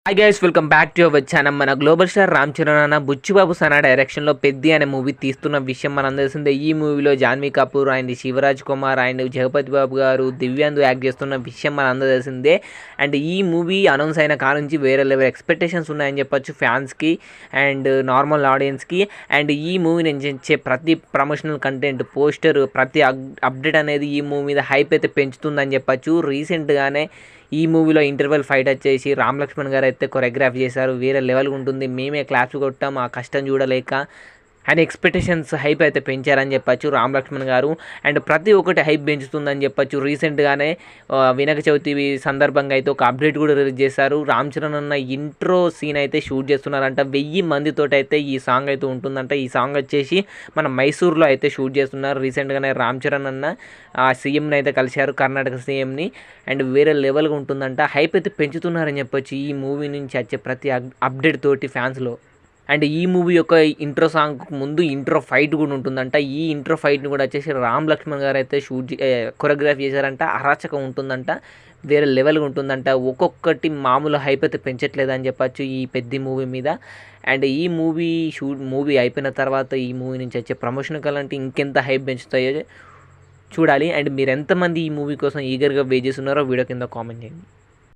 Hi guys, welcome back to our channel. మన global star Ram Charan అన్న బుచ్చిబాబు సనా డైరెక్షన్లో పెద్ది అనే మూవీ తీస్తున్న విషయం మనం తెలిసిందే. ఈ మూవీలో జాన్వీ కపూర్ అండ్ శివరాజ్ కుమార్ అండ్ జగపతి బాబు గారు, దివ్యాందు యాక్ట్ చేస్తున్న విషయం మన అందరూ తెలిసిందే. అండ్ ఈ మూవీ అనౌన్స్ అయిన కాడ నుంచి వేరే లెవెల్ ఎక్స్పెక్టేషన్స్ ఉన్నాయని చెప్పొచ్చు ఫ్యాన్స్కి అండ్ నార్మల్ ఆడియన్స్కి. అండ్ ఈ మూవీ నుంచి ఇచ్చే ప్రతి ప్రమోషనల్ కంటెంట్, పోస్టర్, ప్రతి అప్డేట్ అనేది ఈ మూవీ మీద హైప్ అయితే పెంచుతుందని చెప్పొచ్చు. రీసెంట్గానే ఈ మూవీలో ఇంటర్వెల్ ఫైట్ వచ్చేసి రామ్ లక్ష్మణ్ గారు అయితే కొరియోగ్రాఫ్ చేశారు. వేరే లెవెల్గా ఉంటుంది. మేమే క్లాప్స్ కొట్టాం ఆ కష్టం చూడలేక. అండ్ ఎక్స్పెక్టేషన్స్ హైప్ అయితే పెంచారని చెప్పచ్చు రామ్ లక్ష్మణ్ గారు. అండ్ ప్రతి ఒక్కటి హైప్ పెంచుతుందని చెప్పచ్చు. రీసెంట్గానే వినాయక చవితి సందర్భంగా అయితే ఒక అప్డేట్ కూడా రిలీజ్ చేశారు. రామ్ చరణ్ అన్న ఇంట్రో సీన్ అయితే షూట్ చేస్తున్నారంట. 1000 మందితో అయితే ఈ సాంగ్ అయితే ఉంటుందంట. ఈ సాంగ్ వచ్చేసి మన మైసూర్లో అయితే షూట్ చేస్తున్నారు. రీసెంట్గానే రామ్ చరణ్ అన్న ఆ సీఎంని అయితే కలిశారు, కర్ణాటక సీఎంని. అండ్ వేరే లెవెల్గా ఉంటుందంట. హైప్ అయితే పెంచుతున్నారని చెప్పొచ్చు ఈ మూవీ నుంచి వచ్చే ప్రతి అప్డేట్ తోటి ఫ్యాన్స్లో. అండ్ ఈ మూవీ యొక్క ఇంట్రో సాంగ్ ముందు ఇంట్రో ఫైట్ కూడా ఉంటుందంట. ఈ ఇంట్రో ఫైట్ని కూడా వచ్చేసి రామ్ లక్ష్మణ్ గారు అయితే కొరియోగ్రాఫ్ చేశారంట. అరాచకం ఉంటుందంట, వేరే లెవెల్గా ఉంటుందంట. ఒక్కొక్కటి మామూలు హైప్ అయితే పెంచట్లేదని చెప్పచ్చు ఈ పెద్ద మూవీ మీద. అండ్ ఈ మూవీ అయిపోయిన తర్వాత ఈ మూవీ నుంచి వచ్చే ప్రమోషన్ కాలంటే ఇంకెంత హైప్ పెంచుతాయో చూడాలి. అండ్ మీరు ఎంతమంది ఈ మూవీ కోసం ఈగర్గా వెయిట్ చేస్తున్నారో వీడియో కింద కామెంట్ చేయండి.